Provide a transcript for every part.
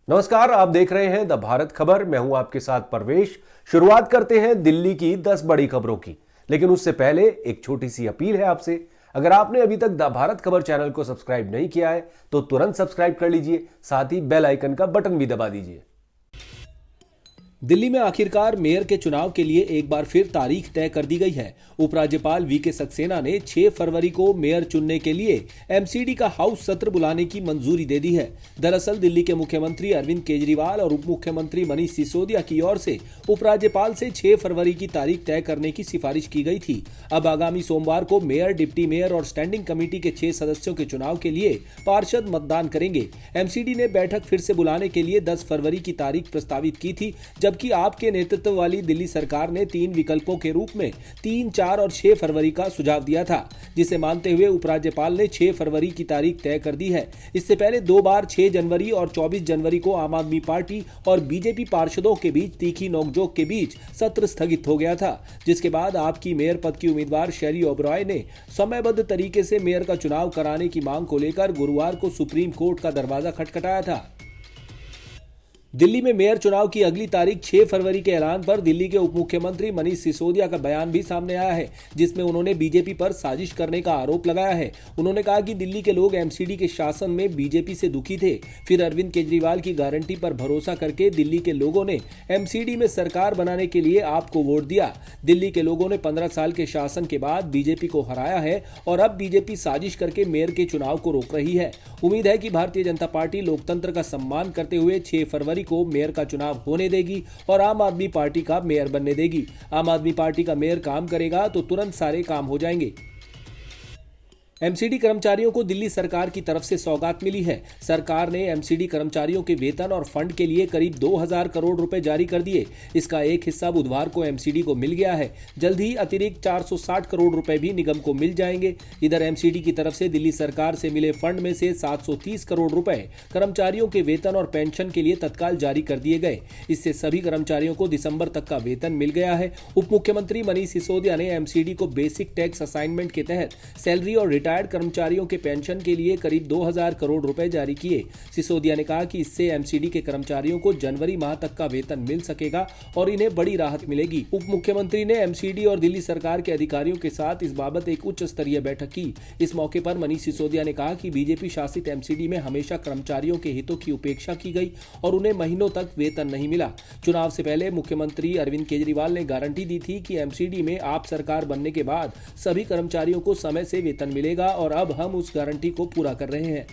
नमस्कार, आप देख रहे हैं द भारत खबर। मैं हूं आपके साथ परवेश। शुरुआत करते हैं दिल्ली की 10 बड़ी खबरों की, लेकिन उससे पहले एक छोटी सी अपील है आपसे। अगर आपने अभी तक द भारत खबर चैनल को सब्सक्राइब नहीं किया है तो तुरंत सब्सक्राइब कर लीजिए, साथ ही बेल आइकन का बटन भी दबा दीजिए। दिल्ली में आखिरकार मेयर के चुनाव के लिए एक बार फिर तारीख तय कर दी गई है। उपराज्यपाल वीके सक्सेना ने 6 फरवरी को मेयर चुनने के लिए एमसीडी का हाउस सत्र बुलाने की मंजूरी दे दी है। दरअसल दिल्ली के मुख्यमंत्री अरविंद केजरीवाल और उप मुख्यमंत्री मनीष सिसोदिया की ओर से उपराज्यपाल से 6 फरवरी की तारीख तय करने की सिफारिश की गई थी। अब आगामी सोमवार को मेयर, डिप्टी मेयर और स्टैंडिंग कमेटी के 6 सदस्यों के चुनाव के लिए पार्षद मतदान करेंगे। एमसीडी ने बैठक फिर से बुलाने के लिए 10 फरवरी की तारीख प्रस्तावित की थी, जबकि आपके नेतृत्व वाली दिल्ली सरकार ने 3 विकल्पों के रूप में 3, 4 और 6 फरवरी का सुझाव दिया था, जिसे मानते हुए उपराज्यपाल ने 6 फरवरी की तारीख तय कर दी है। इससे पहले 2 बार 6 जनवरी और 24 जनवरी को आम आदमी पार्टी और बीजेपी पार्षदों के बीच तीखी नोकझोंक के बीच सत्र स्थगित हो गया था, जिसके बाद आपकी मेयर पद की उम्मीदवार शेरी ओबरॉय ने समयबद्ध तरीके से मेयर का चुनाव कराने की मांग को लेकर गुरुवार को सुप्रीम कोर्ट का दरवाजा खटखटाया था। दिल्ली में मेयर चुनाव की अगली तारीख 6 फरवरी के ऐलान पर दिल्ली के उप मुख्यमंत्री मनीष सिसोदिया का बयान भी सामने आया है, जिसमें उन्होंने बीजेपी पर साजिश करने का आरोप लगाया है। उन्होंने कहा कि दिल्ली के लोग एमसीडी के शासन में बीजेपी से दुखी थे, फिर अरविंद केजरीवाल की गारंटी पर भरोसा करके दिल्ली के लोगों ने एमसीडी में सरकार बनाने के लिए आपको वोट दिया। दिल्ली के लोगों ने 15 साल के शासन के बाद बीजेपी को हराया है और अब बीजेपी साजिश करके मेयर के चुनाव को रोक रही है। उम्मीद है कि भारतीय जनता पार्टी लोकतंत्र का सम्मान करते हुए 6 फरवरी को मेयर का चुनाव होने देगी और आम आदमी पार्टी का मेयर बनने देगी। आम आदमी पार्टी का मेयर काम करेगा तो तुरंत सारे काम हो जाएंगे। एमसीडी कर्मचारियों को दिल्ली सरकार की तरफ से सौगात मिली है। सरकार ने एमसीडी कर्मचारियों के वेतन और फंड के लिए करीब 2000 करोड़ रुपए जारी कर दिए। इसका एक हिस्सा बुधवार को एमसीडी को मिल गया है। जल्द ही अतिरिक्त 460 करोड़ रुपए भी निगम को मिल जाएंगे। इधर एमसीडी की तरफ से दिल्ली सरकार से मिले फंड में से 730 करोड़ रुपए कर्मचारियों के वेतन और पेंशन के लिए तत्काल जारी कर दिए गए। इससे सभी कर्मचारियों को दिसंबर तक का वेतन मिल गया है। उप मुख्यमंत्री मनीष सिसोदिया ने एमसीडी को बेसिक टैक्स असाइनमेंट के तहत सैलरी और रिटायर्ड कर्मचारियों के पेंशन के लिए करीब 2000 करोड़ रुपए जारी किए। सिसोदिया ने कहा कि इससे एमसीडी के कर्मचारियों को जनवरी माह तक का वेतन मिल सकेगा और इन्हें बड़ी राहत मिलेगी। उप मुख्यमंत्री ने एमसीडी और दिल्ली सरकार के अधिकारियों के साथ इस बाबत एक उच्च स्तरीय बैठक की। इस मौके पर मनीष सिसोदिया ने कहा कि बीजेपी शासित एमसीडी में हमेशा कर्मचारियों के हितों की उपेक्षा की गई और उन्हें महीनों तक वेतन नहीं मिला। चुनाव से पहले मुख्यमंत्री अरविंद केजरीवाल ने गारंटी दी थी कि एमसीडी में आप सरकार बनने के बाद सभी कर्मचारियों को समय से वेतन मिलेगा और अब हम उस गारंटी को पूरा कर रहे हैं।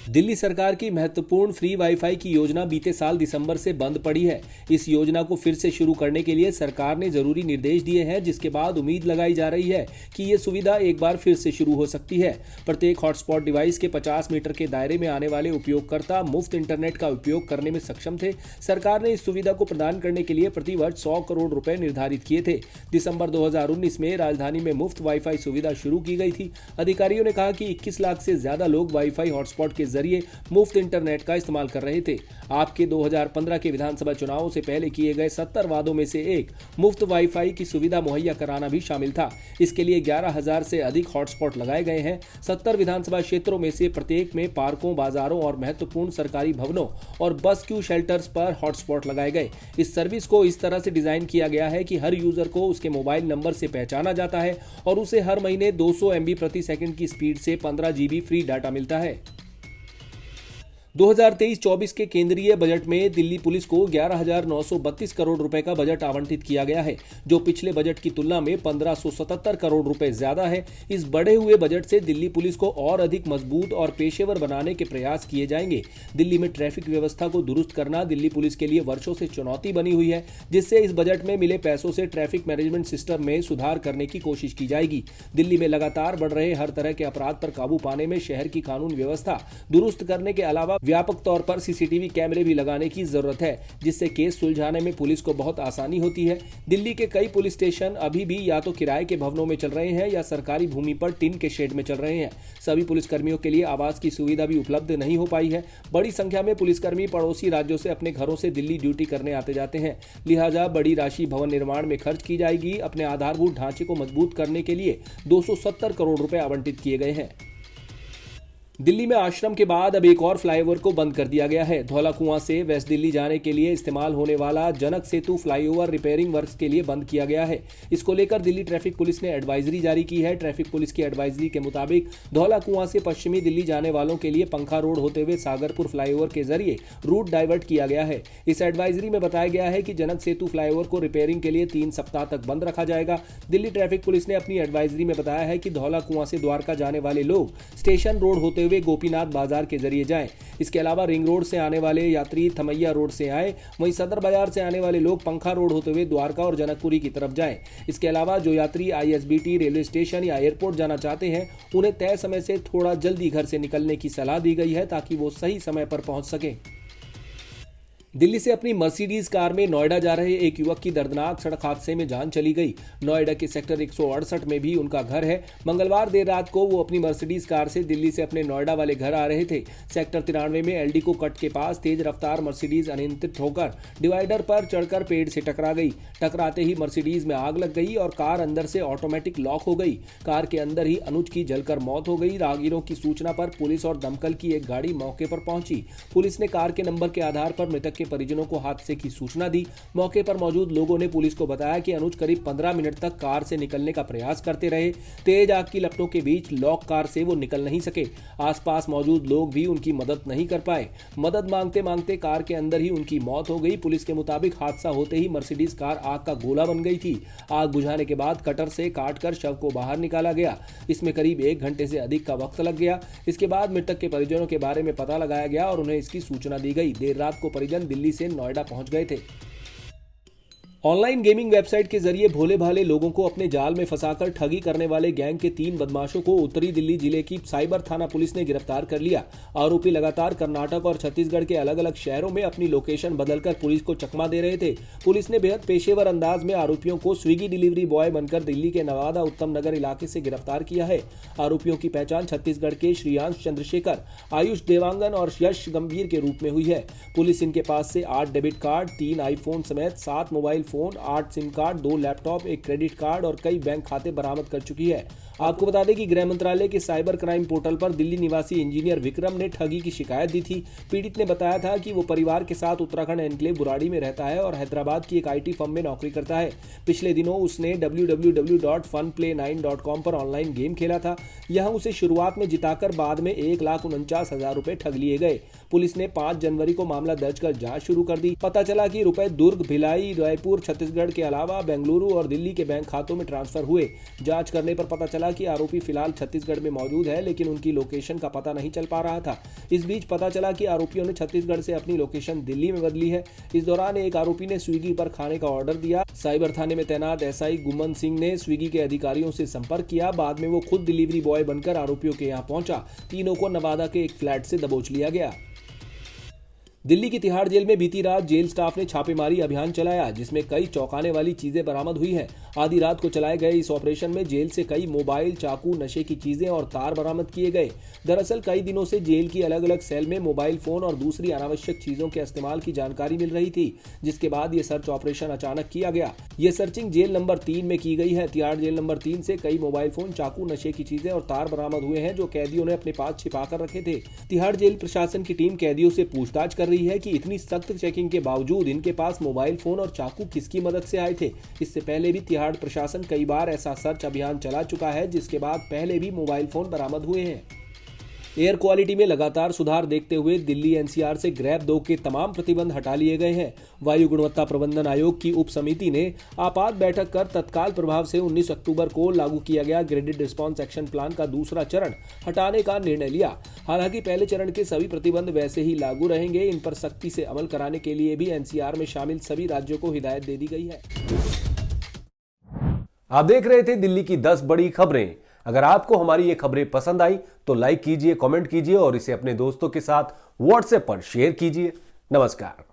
दिल्ली सरकार की महत्वपूर्ण फ्री वाईफाई की योजना बीते साल दिसंबर से बंद पड़ी है। इस योजना को फिर से शुरू करने के लिए सरकार ने जरूरी निर्देश दिए हैं, जिसके बाद उम्मीद लगाई जा रही है कि ये सुविधा एक बार फिर से शुरू हो सकती है। प्रत्येक हॉटस्पॉट डिवाइस के 50 मीटर के दायरे में आने वाले उपयोगकर्ता मुफ्त इंटरनेट का उपयोग करने में सक्षम थे। सरकार ने इस सुविधा को प्रदान करने के लिए प्रतिवर्ष 100 करोड़ रुपए निर्धारित किए थे। दिसंबर 2019 में राजधानी में मुफ्त वाईफाई सुविधा शुरू की गई थी। अधिकारियों ने कहा कि 21 लाख से ज्यादा लोग वाईफाई हॉटस्पॉट के जरिए मुफ्त इंटरनेट का इस्तेमाल कर रहे थे। आपके 2015 के विधानसभा चुनावों से पहले किए गए 70 वादों में से एक मुफ्त वाईफाई की सुविधा मुहैया कराना भी शामिल था। इसके लिए 11,000 से अधिक हॉटस्पॉट लगाए गए हैं। 70 विधानसभा क्षेत्रों में से प्रत्येक में पार्कों, बाजारों और महत्वपूर्ण सरकारी भवनों और बस क्यू शेल्टर्स पर हॉटस्पॉट लगाए गए। इस सर्विस को इस तरह से डिजाइन किया गया है कि हर यूजर को उसके मोबाइल नंबर से पहचाना जाता है और उसे हर महीने 200 MB प्रति सेकंड की स्पीड से 15 GB फ्री डाटा मिलता है। 2023-24 के केंद्रीय बजट में दिल्ली पुलिस को 11,932 करोड़ रुपए का बजट आवंटित किया गया है, जो पिछले बजट की तुलना में 1,577 करोड़ रुपए ज्यादा है। इस बढ़े हुए बजट से दिल्ली पुलिस को और अधिक मजबूत और पेशेवर बनाने के प्रयास किए जाएंगे। दिल्ली में ट्रैफिक व्यवस्था को दुरुस्त करना दिल्ली पुलिस के लिए वर्षों से चुनौती बनी हुई है, जिससे इस बजट में मिले पैसों से ट्रैफिक मैनेजमेंट सिस्टम में सुधार करने की कोशिश की जाएगी। दिल्ली में लगातार बढ़ रहे हर तरह के अपराध पर काबू पाने में शहर की कानून व्यवस्था दुरुस्त करने के अलावा व्यापक तौर पर सीसीटीवी कैमरे भी लगाने की जरूरत है, जिससे केस सुलझाने में पुलिस को बहुत आसानी होती है। दिल्ली के कई पुलिस स्टेशन अभी भी या तो किराए के भवनों में चल रहे हैं या सरकारी भूमि पर टिन के शेड में चल रहे हैं। सभी पुलिसकर्मियों के लिए आवास की सुविधा भी उपलब्ध नहीं हो पाई है। बड़ी संख्या में पुलिसकर्मी पड़ोसी राज्यों से अपने घरों से दिल्ली ड्यूटी करने आते जाते हैं, लिहाजा बड़ी राशि भवन निर्माण में खर्च की जाएगी। अपने आधारभूत ढांचे को मजबूत करने के लिए 270 करोड़ रुपए आवंटित किए गए हैं। दिल्ली में आश्रम के बाद अब एक और फ्लाईओवर को बंद कर दिया गया है। धौला कुआं से वेस्ट दिल्ली जाने के लिए इस्तेमाल होने वाला जनक सेतु फ्लाईओवर रिपेयरिंग वर्क्स के लिए बंद किया गया है। इसको लेकर दिल्ली ट्रैफिक पुलिस ने एडवाइजरी जारी की है। ट्रैफिक पुलिस की एडवाइजरी के मुताबिक धौला कुआं से पश्चिमी दिल्ली जाने वालों के लिए पंखा रोड होते हुए सागरपुर फ्लाईओवर के जरिए रूट डाइवर्ट किया गया है। इस एडवाइजरी में बताया गया है कि जनक सेतु फ्लाईओवर को रिपेयरिंग के लिए 3 सप्ताह तक बंद रखा जाएगा। दिल्ली ट्रैफिक पुलिस ने अपनी एडवाइजरी में बताया है कि धौला कुआं से द्वारका जाने वाले लोग स्टेशन रोड होते हुए गोपीनाथ बाजार के जरिए जाएं। इसके अलावा रिंग रोड से आने वाले यात्री थमैया रोड से आए, वहीं सदर बाजार से आने वाले लोग पंखा रोड होते हुए द्वारका और जनकपुरी की तरफ जाएं। इसके अलावा जो यात्री आईएसबीटी, रेलवे स्टेशन या एयरपोर्ट जाना चाहते हैं, उन्हें तय समय से थोड़ा जल्दी घर से निकलने की सलाह दी गई है ताकि वो सही समय पर पहुंच सकें। दिल्ली से अपनी मर्सिडीज कार में नोएडा जा रहे एक युवक की दर्दनाक सड़क हादसे में जान चली गई। नोएडा के सेक्टर 168 में भी उनका घर है। मंगलवार देर रात को वो अपनी मर्सिडीज कार से दिल्ली से अपने नोएडा वाले घर आ रहे थे। सेक्टर 93 में एलडीको कट के पास तेज रफ्तार मर्सिडीज अनियंत्रित होकर डिवाइडर पर चढ़कर पेड़ से टकरा गई। टकराते ही मर्सिडीज में आग लग गई और कार अंदर से ऑटोमेटिक लॉक हो गई। कार के अंदर ही अनुज की जलकर मौत हो गई। राहगीरों की सूचना पर पुलिस और दमकल की एक गाड़ी मौके पर पहुंची। पुलिस ने कार के नंबर के आधार पर मृतक के परिजनों को हादसे की सूचना दी। मौके पर मौजूद लोगों ने पुलिस को बताया कि अनुज करीब 15 मिनट तक कार से निकलने का प्रयास करते रहे। तेज आग की लपटों के बीच लॉक कार से वो निकल नहीं सके। आसपास मौजूद लोग भी उनकी मदद नहीं कर पाए। मदद मांगते मांगते कार के अंदर ही उनकी मौत हो गई। पुलिस के मुताबिक हादसा होते ही मर्सिडीज कार आग का गोला बन गई थी। आग बुझाने के बाद कटर से काटकर शव को बाहर निकाला गया। इसमें करीब 1 घंटे से अधिक का वक्त लग गया। इसके बाद मृतक के परिजनों के बारे में पता लगाया गया और उन्हें इसकी सूचना दी गई। देर रात को परिजन दिल्ली से नोएडा पहुंच गए थे। ऑनलाइन गेमिंग वेबसाइट के जरिए भोले भाले लोगों को अपने जाल में फंसाकर ठगी करने वाले गैंग के 3 बदमाशों को उत्तरी दिल्ली जिले की साइबर थाना पुलिस ने गिरफ्तार कर लिया। आरोपी लगातार कर्नाटक और छत्तीसगढ़ के अलग अलग शहरों में अपनी लोकेशन बदलकर पुलिस को चकमा दे रहे थे। पुलिस ने बेहद पेशेवर अंदाज में आरोपियों को स्विगी डिलीवरी बॉय बनकर दिल्ली के नवादा उत्तम नगर इलाके से गिरफ्तार किया है। आरोपियों की पहचान छत्तीसगढ़ के श्रेयांश चंद्रशेखर, आयुष देवांगन और यश गंभीर के रूप में हुई है। पुलिस इनके पास से 8 डेबिट कार्ड, 3 आईफोन समेत 7 mobile phone, 8 SIM card, 2 laptop, 1 credit card और कई बैंक खाते बरामद कर चुकी है। आपको बता दें कि गृह मंत्रालय के साइबर क्राइम पोर्टल पर दिल्ली निवासी इंजीनियर विक्रम ने ठगी की शिकायत दी थी। पीड़ित ने बताया था कि वो परिवार के साथ उत्तराखंड एनक्लेव बुराड़ी में रहता है और हैदराबाद की एक आईटी फर्म में नौकरी करता है। पिछले दिनों उसने www.funplay9.com पर ऑनलाइन गेम खेला था। यहां उसे शुरुआत में जिताकर बाद में 1,49,000 रुपए ठग लिए गए। पुलिस ने 5 जनवरी को मामला दर्ज कर जांच शुरू कर दी। पता चला कि रुपए दुर्ग, भिलाई, रायपुर, छत्तीसगढ़ के अलावा बेंगलुरु और दिल्ली के बैंक खातों में ट्रांसफर हुए। जांच करने पर पता चला कि आरोपी फिलहाल छत्तीसगढ़ में मौजूद है, लेकिन उनकी लोकेशन का पता नहीं चल पा रहा था। इस बीच पता चला कि आरोपियों ने छत्तीसगढ़ से अपनी लोकेशन दिल्ली में बदली है। इस दौरान एक आरोपी ने स्विगी पर खाने का ऑर्डर दिया। साइबर थाने में तैनात एसआई गुमन सिंह ने स्विगी के अधिकारियों से संपर्क किया। बाद में वो खुद डिलीवरी बॉय बनकर आरोपियों के यहाँ पहुंचा। तीनों को नवादा के एक फ्लैट से दबोच लिया गया। दिल्ली की तिहाड़ जेल में बीती रात जेल स्टाफ ने छापेमारी अभियान चलाया, जिसमें कई चौंकाने वाली चीजें बरामद हुई हैं। आधी रात को चलाए गए इस ऑपरेशन में जेल से कई मोबाइल, चाकू, नशे की चीजें और तार बरामद किए गए। दरअसल कई दिनों से जेल की अलग अलग सेल में मोबाइल फोन और दूसरी अनावश्यक चीजों के इस्तेमाल की जानकारी मिल रही थी, जिसके बाद ये सर्च ऑपरेशन अचानक किया गया। ये सर्चिंग जेल नंबर 3 में की गई है। तिहाड़ जेल नंबर 3 से कई मोबाइल फोन, चाकू, नशे की चीजें और तार बरामद हुए हैं, जो कैदियों ने अपने पास छिपा कर रखे थे। तिहाड़ जेल प्रशासन की टीम कैदियों से पूछताछ कर रही है कि इतनी सख्त चेकिंग के बावजूद इनके पास मोबाइल फोन और चाकू किसकी मदद से आए थे। इससे पहले भी तिहाड़ प्रशासन कई बार ऐसा सर्च अभियान चला चुका है, जिसके बाद पहले भी मोबाइल फोन बरामद हुए हैं। एयर क्वालिटी में लगातार सुधार देखते हुए दिल्ली एनसीआर से ग्रैब 2 के तमाम प्रतिबंध हटा लिए गए हैं। वायु गुणवत्ता प्रबंधन आयोग की उप समिति ने आपात बैठक कर तत्काल प्रभाव से 19 अक्टूबर को लागू किया गया ग्रेडेड रिस्पांस एक्शन प्लान का दूसरा चरण हटाने का निर्णय लिया। हालांकि पहले चरण के सभी प्रतिबंध वैसे ही लागू रहेंगे। इन पर सख्ती से अमल कराने के लिए भी एनसीआर में शामिल सभी राज्यों को हिदायत दे दी गई है। आप देख रहे थे दिल्ली की 10 बड़ी खबरें। अगर आपको हमारी ये खबरें पसंद आई तो लाइक कीजिए, कमेंट कीजिए और इसे अपने दोस्तों के साथ व्हाट्सएप पर शेयर कीजिए। नमस्कार।